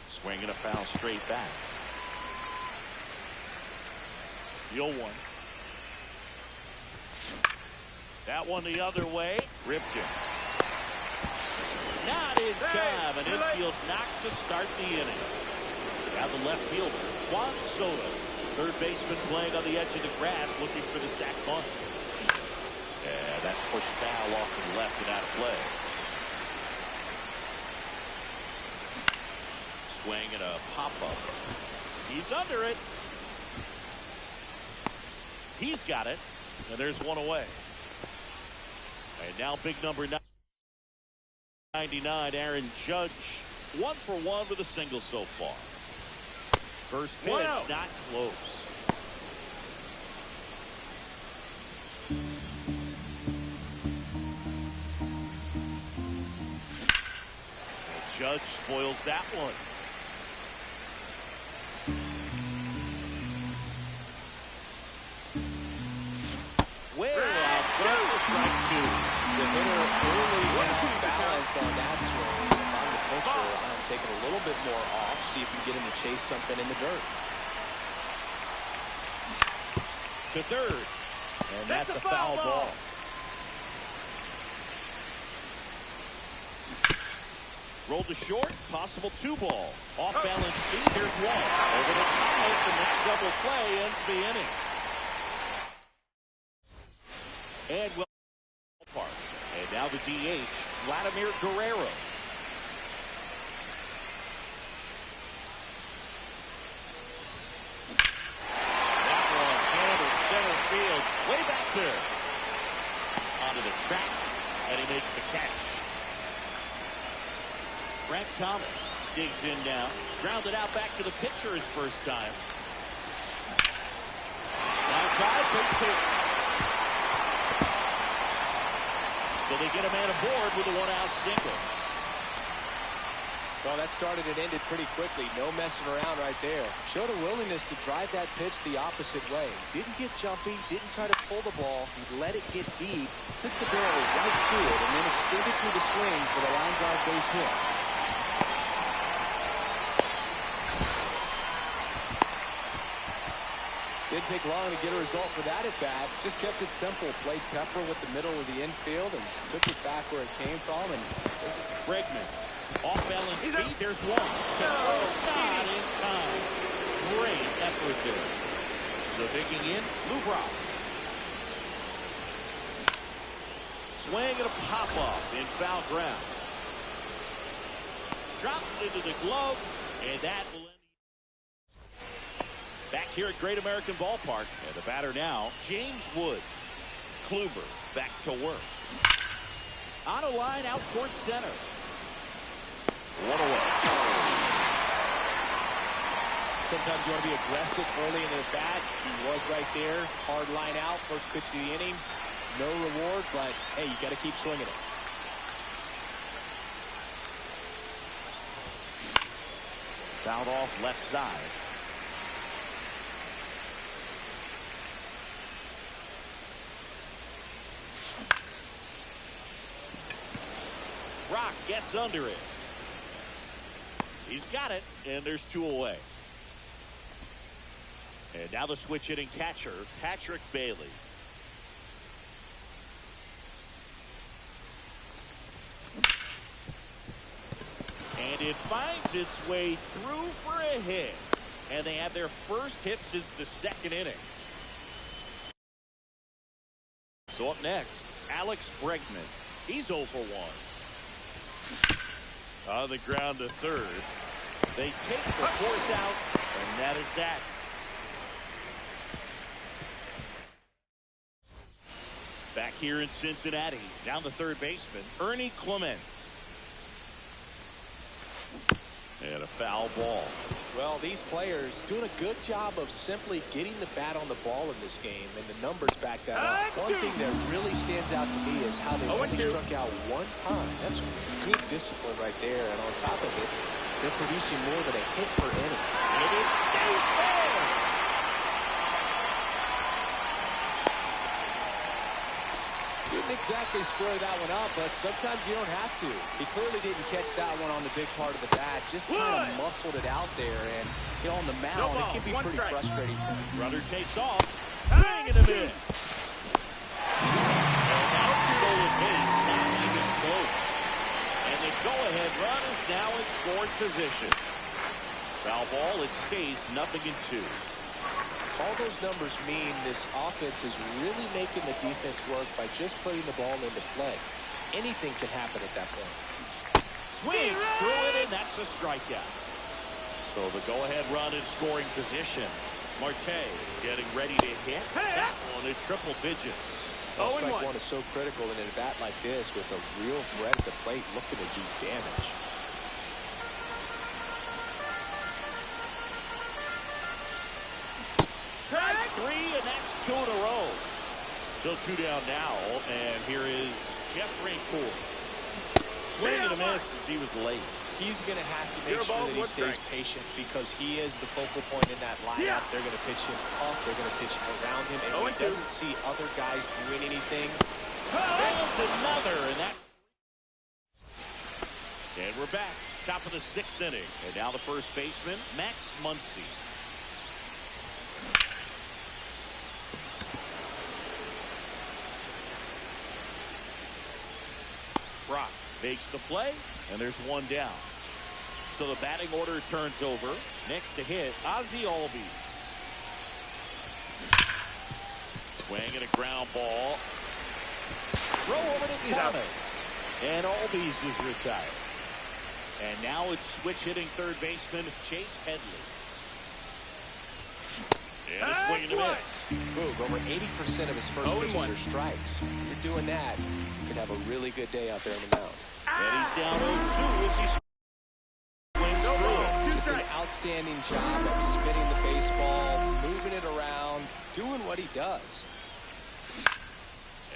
Swing and a foul straight back. The 0-1. That one the other way. Ripken. Not in time. An infield knock to start the inning. Now the left fielder, Juan Soto. Third baseman playing on the edge of the grass looking for the sac bunt. And that pushed foul off to the left and out of play. Swing and a pop-up. He's under it. He's got it. And there's one away. And now big number 99, Aaron Judge. 1 for 1 with a single so far. First pitch, not close. And Judge spoils that one. Way out front for strike 2. The hitter early went off balance on that swing. On the pitcher on take it a little bit more off, see if you can get him to chase something in the dirt. To third. And that's a foul ball. Rolled to short, possible 2 ball. Off balance feet, there's 1. Over to Thomas, and that double play ends the inning. And well, park. And now the DH, Vladimir Guerrero. That one handled center field, way back there. Onto the track, and he makes the catch. Frank Thomas digs in now. Grounded out back to the pitcher his first time. Outside, big hit. So they get a man aboard with a 1-out single. Well, that started and ended pretty quickly. No messing around right there. Showed a willingness to drive that pitch the opposite way. Didn't get jumpy, didn't try to pull the ball. He let it get deep, took the barrel right to it, and then extended through the swing for the line drive base hit. Didn't take long to get a result for that at bat. Just kept it simple. Played pepper with the middle of the infield and took it back where it came from. And Bregman off balance feet. There's 1. To first, not in time. Great effort there. So digging in, Lou Brock. Swing and a pop off in foul ground. Drops into the glove, and that will end. Back here at Great American Ballpark, and the batter now, James Wood. Kluber back to work. On a line out towards center. One away. sometimes you want to be aggressive early in the bat. He was right there. Hard line out. First pitch of the inning. No reward, but hey, you got to keep swinging it. Fouled off left side. Rock gets under it. He's got it, and there's two away. And now the switch hitting catcher, Patrick Bailey. And it finds its way through for a hit. And they have their first hit since the second inning. So up next, Alex Bregman. He's 0 for 1. On the ground to third. They take the force out, and that is that. Back here in Cincinnati, down the third baseman, Ernie Clement. And a foul ball. Well, these players doing a good job of simply getting the bat on the ball in this game, and the numbers back that up. One thing that really stands out to me is how they only struck out one time. That's good discipline right there, and on top of it, they're producing more than a hit per inning. And it stays there. Didn't exactly square that one up, but sometimes you don't have to. He clearly didn't catch that one on the big part of the bat. Just kind of muscled it out there, and on the mound, it can be pretty frustrating. Runner takes off. Swing and a miss. And now stolen base, not even close. And the go-ahead run is now in scoring position. Foul ball, it stays 0-2. All those numbers mean this offense is really making the defense work by just putting the ball into play. Anything can happen at that point. Swings through it, and that's a strikeout. So the go-ahead run in scoring position. Marte getting ready to hit. That one in triple digits. Well, strike one is so critical in a bat like this with a real threat at the plate looking to do damage. Strike three, and that's 2 in a row. So 2 down now, and here is Jeff Rancourt. Swing and a miss as he was late. He's going to have to make sure that he stays patient because he is the focal point in that lineup. They're going to pitch him up. They're going to pitch around him, and he doesn't see other guys doing anything. There's another, and that's... And we're back. Top of the 6th inning. And now the first baseman, Max Muncy. Brock makes the play, and there's one down. So the batting order turns over. Next to hit, Ozzie Albies. Swing and a ground ball. Throw over to Thomas. And Albies is retired. And now it's switch hitting third baseman Chase Headley. And a swing and a miss. Boog, over 80% of his first pitches are strikes. If you're doing that, you could have a really good day out there on the mound. And he's down 0-2 as he swings through. Just an outstanding job of spinning the baseball, moving it around, doing what he does.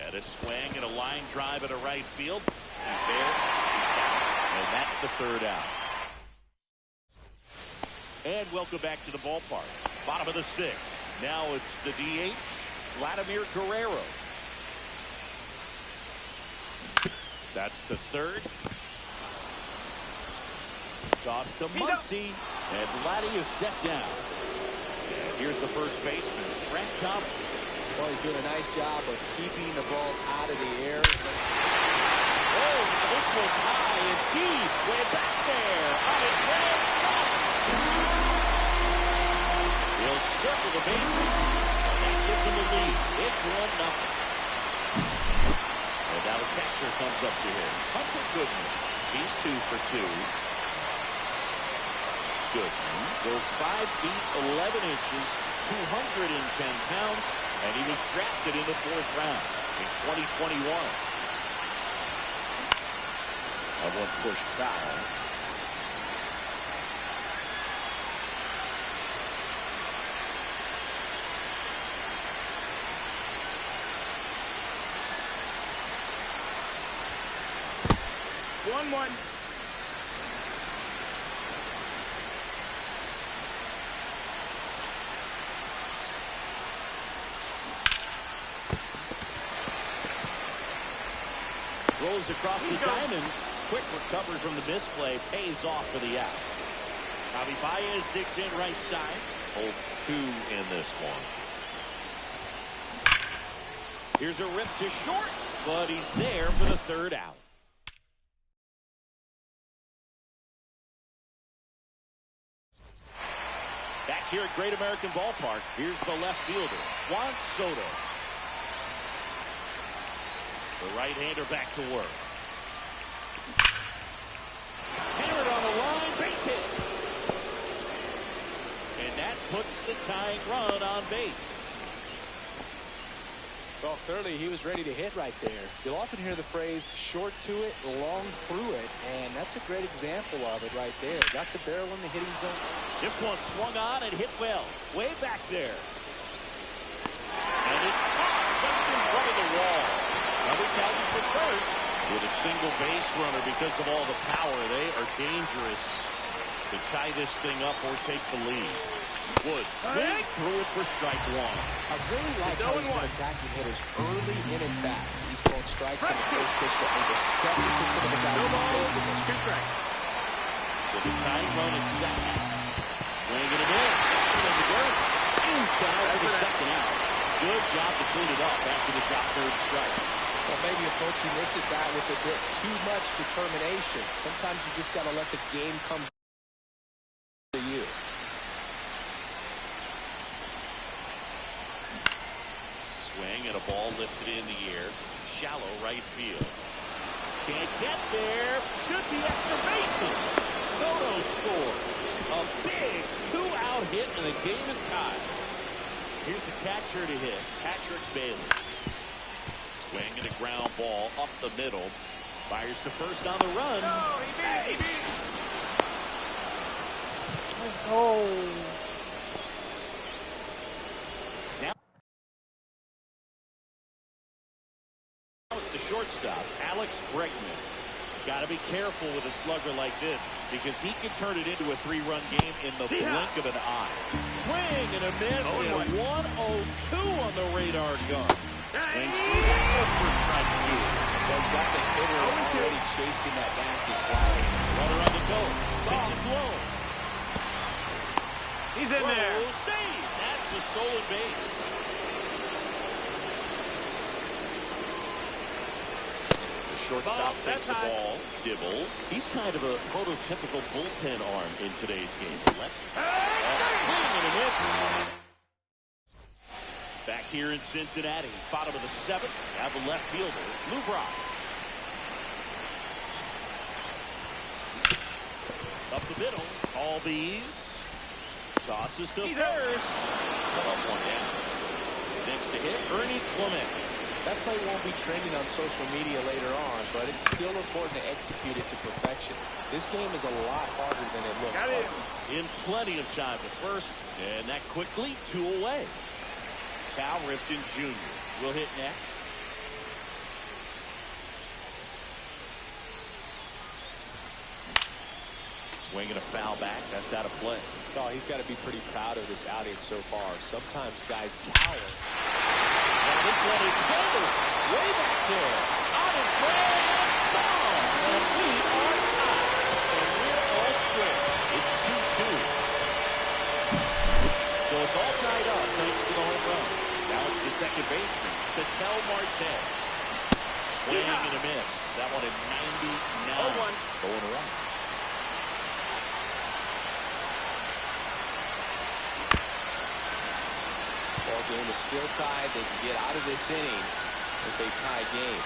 And a swing and a line drive at a right field. He's there. He's down. And that's the 3rd out. And welcome back to the ballpark. Bottom of the 6th. Now it's the DH, Vladimir Guerrero. That's the 3rd. Toss to Muncy. And Vladdy is set down. And here's the first baseman, Frank Thomas. Well, he's doing a nice job of keeping the ball out of the air. Oh, this was high and deep. Way back there. On his way. He'll circle the bases. And that gives him the lead. It's 1-0. And now the catcher comes up to him. Hunter Goodman. He's 2 for 2. Goodman goes 5 feet 11 inches, 210 pounds. And he was drafted in the 4th round in 2021. That one pushed foul. One. Rolls across the diamond. Quick recovery from the misplay. Pays off for the out. Javi Baez digs in right side. 0-2 in this one. Here's a rip to short, but he's there for the 3rd out. Back here at Great American Ballpark, here's the left fielder, Juan Soto. The right-hander back to work. Hammered on the line, base hit. And that puts the tying run on base. Well, clearly he was ready to hit right there. You'll often hear the phrase short to it, long through it, and that's a great example of it right there. Got the barrel in the hitting zone. This one swung on and hit well. Way back there. And it's caught just in front of the wall. Another counting for first. With a single base runner because of all the power. They are dangerous to tie this thing up or take the lead. Wood swings through it for strike 1. I really like how he's been attacking hitters early in at bats. He's throwing strikes on the first pitch to over 70% of the guys he's faced in this game. So the tying run is second. Swing and a miss. In the dirt. Inside for the 2nd out. Good job to clean it up after the drop 3rd strike. Well, maybe approaching this at bat with a bit too much determination. Sometimes you just got to let the game come to you. Swing and a ball lifted in the air. Shallow right field. Can't get there. Should be extra bases. Soto scores. A big 2-out hit and the game is tied. Here's the catcher to hit. Patrick Bailey. Swing and a ground ball up the middle. Fires to first on the run. Oh. Now it's the shortstop, Alex Bregman. Got to be careful with a slugger like this because he can turn it into a 3-run game in the blink of an eye. Swing and a miss and 1-0-2 on the radar gun. Swings for strike 2. They've got the hitter already chasing that nasty slider. Runner on the go. Pitch is low. He's in there. Save. That's a stolen base. The shortstop takes the ball. Dibble. He's kind of a prototypical bullpen arm in today's game. Swing and a miss. Back here in Cincinnati, bottom of the seventh. Now the left fielder, Lou Brock. Up the middle, Albies. Tosses to first. Cut off one down. Next to hit, Ernie Clement. That play won't be trending on social media later on, but it's still important to execute it to perfection. This game is a lot harder than it looks. Got it. In plenty of time to first, and that quickly, 2 away. Cal Ripken Jr. will hit next. Swinging a foul back. That's out of play. Oh, he's got to be pretty proud of this outing so far. Sometimes guys cower. Now this one is goal. Way back there. On his way and foul. And we are tied. And we're all square. It's 2-2. So it's all tied up thanks to the home run. Now it's the second baseman, Ketel Marte. Swing and a miss. That one at 99. 0-1. Going around. Ball game is still tied. They can get out of this inning with a tie game.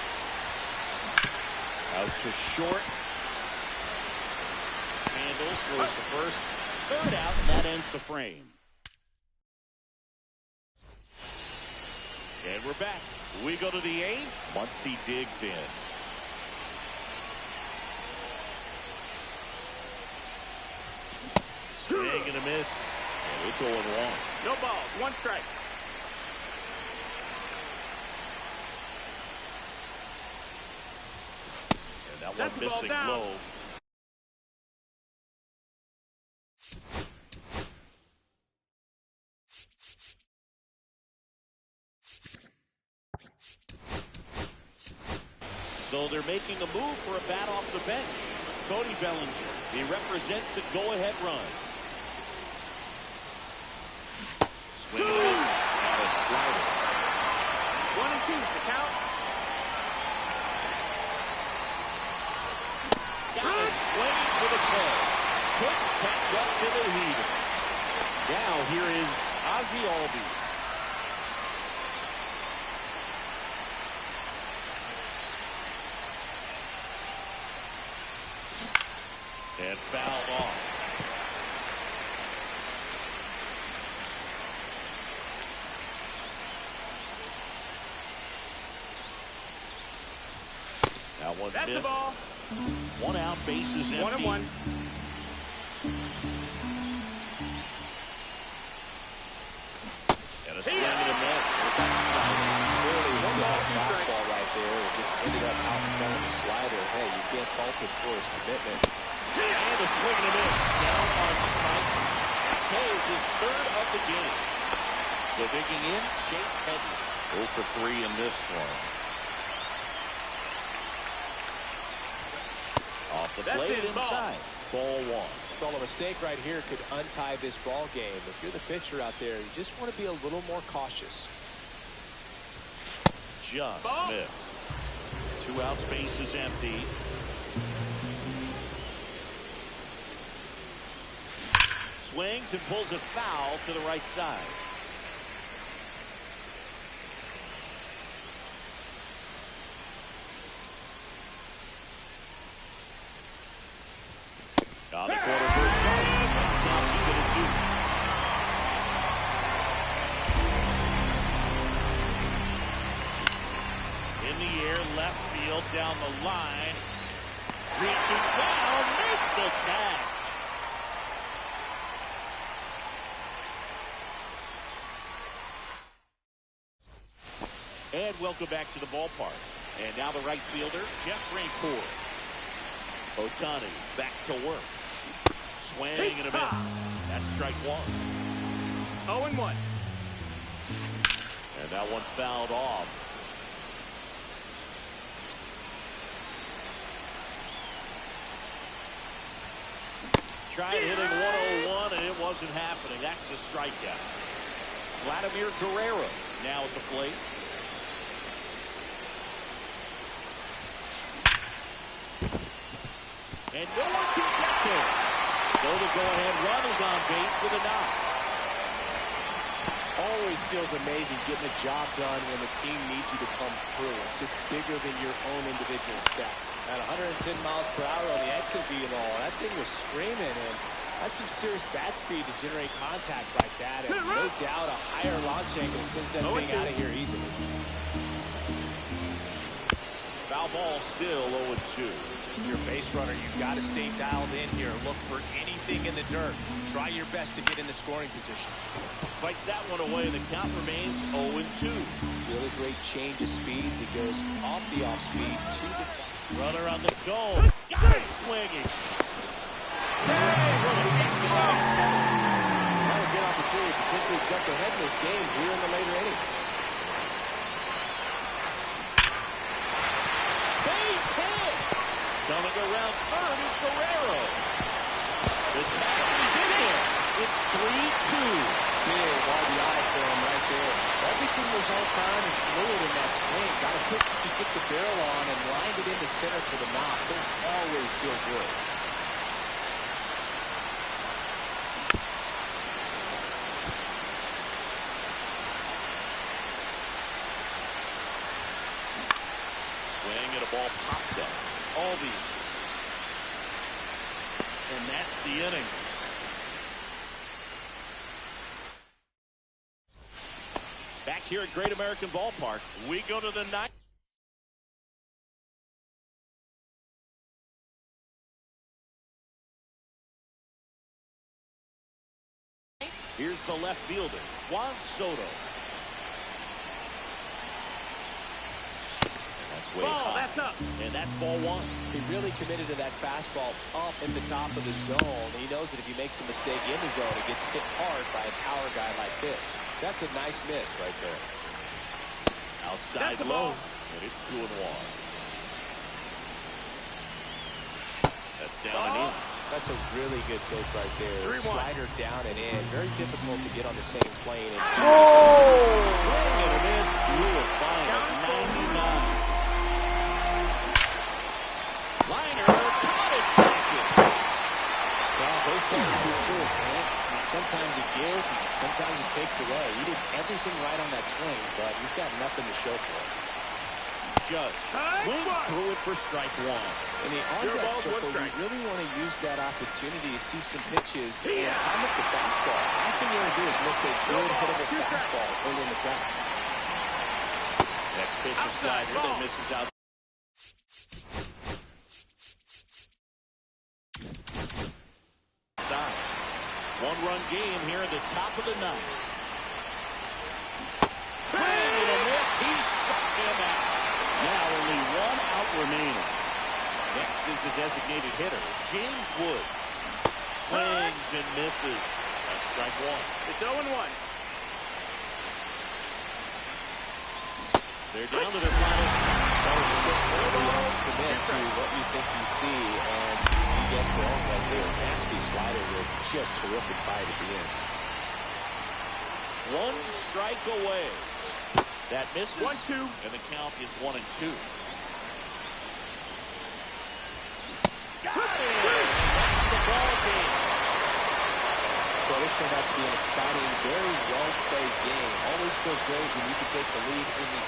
Out to short. Handles throws the first. Third out, and that ends the frame. And we're back. We go to the eighth. Muncy digs in. Swing and a miss. And it's 0-1. No balls. 1 strike. And that That's one the ball missing down. low. So they're making a move for a bat off the bench. Cody Bellinger. He represents the go-ahead run. Swing and miss. And a slider. 1-2 the count. Got it. Swinging for the play. Couldn't catch up to the heater. Now here is Ozzie Albies. And fouled off. That one That's missed. the ball. 1 out, bases empty. 1-1. And a swing and a miss. With that slider. Clearly, One he ball, saw a 2 strikes. fastball right there. It just ended up out in front of the slider. Hey, you can't fault him for his commitment. And a swing and a miss. Down on strikes. That pays his 3rd of the game. So digging in, Chase Headley. 0 for 3 in this one. Off the That's plate it, ball. inside. Ball 1. Well, a mistake right here could untie this ball game. If you're the pitcher out there, you just want to be a little more cautious. Just Ball. missed. 2 outs, base is empty. Swings and pulls it foul to the right side. On the corner for a strike. Now 2-2. In the air, left field, down the line. Reaching down, makes the catch. And welcome back to the ballpark. And now the right fielder, Jeff Francoeur. Otani back to work. Swing and a miss. That's strike 1. 0-1. And that one fouled off. tried hitting 101, and it wasn't happening. That's a strikeout. Vladimir Guerrero now at the plate. And no one can get there. So the go-ahead run is on base for the knock. Always feels amazing getting a job done when the team needs you to come through. It's just bigger than your own individual stats. At 110 miles per hour on the exit beat and all, that thing was screaming, and that's some serious bat speed to generate contact like that. And no doubt a higher launch angle sends that thing out of here easily. Foul ball still 0-2. Your base runner, you've got to stay dialed in here. Look for anything in the dirt. Try your best to get in the scoring position. Fights that one away. The count remains 0-2. Really great change of speeds. It goes off the off speed to the runner on the go. Got it swinging. Hey, what a hit. Now a good opportunity to potentially jump ahead in this game here in the later innings. Base hit. Coming around third is Guerrero. The tag is in there. It's 3-2. Big RBI for him right there. Everything was on time and fluid in that swing. Got a pitch to get the barrel on and lined it into center for the knock. Those always feel good. Swing and a ball popped up. Albies. And that's the inning. Back here at Great American Ballpark, we go to the ninth. Here's the left fielder, Juan Soto. Way ball, high. that's up. And that's ball one. He really committed to that fastball up in the top of the zone. He knows that if he makes a mistake in the zone, it gets hit hard by a power guy like this. That's a nice miss right there. Outside low, and it's 2-1. That's down and in. That's a really good take right there. 3-1. Slider down and in. Very difficult to get on the same plane. And Swing and a miss. Blew it fine at 99. Liner caught it second. Well, baseball is good, man. And sometimes it gives, and sometimes it takes away. He did everything right on that swing, but he's got nothing to show for it. Judge swings through it for strike one. In the on-deck circle, you really want to use that opportunity to see some pitches and time up the fastball. Last thing you want to do is miss a good hittable fastball early in the count. Next pitch is slider that misses out. One-run game here at the top of the ninth. Bang and a miss. He struck him out. Now only one out remaining. Next is the designated hitter, James Wood. Swings and misses. That's strike one. It's 0-1. They're down to their final. Commit to what you think you see, and you guessed wrong right there. Nasty slider with just terrific bite at the end. One strike away. That misses. 1-2. And the count is 1-2. Got it! That's the ball game. Well, this turned out to be an exciting, very well-played game. Always feels great when you can take the lead in the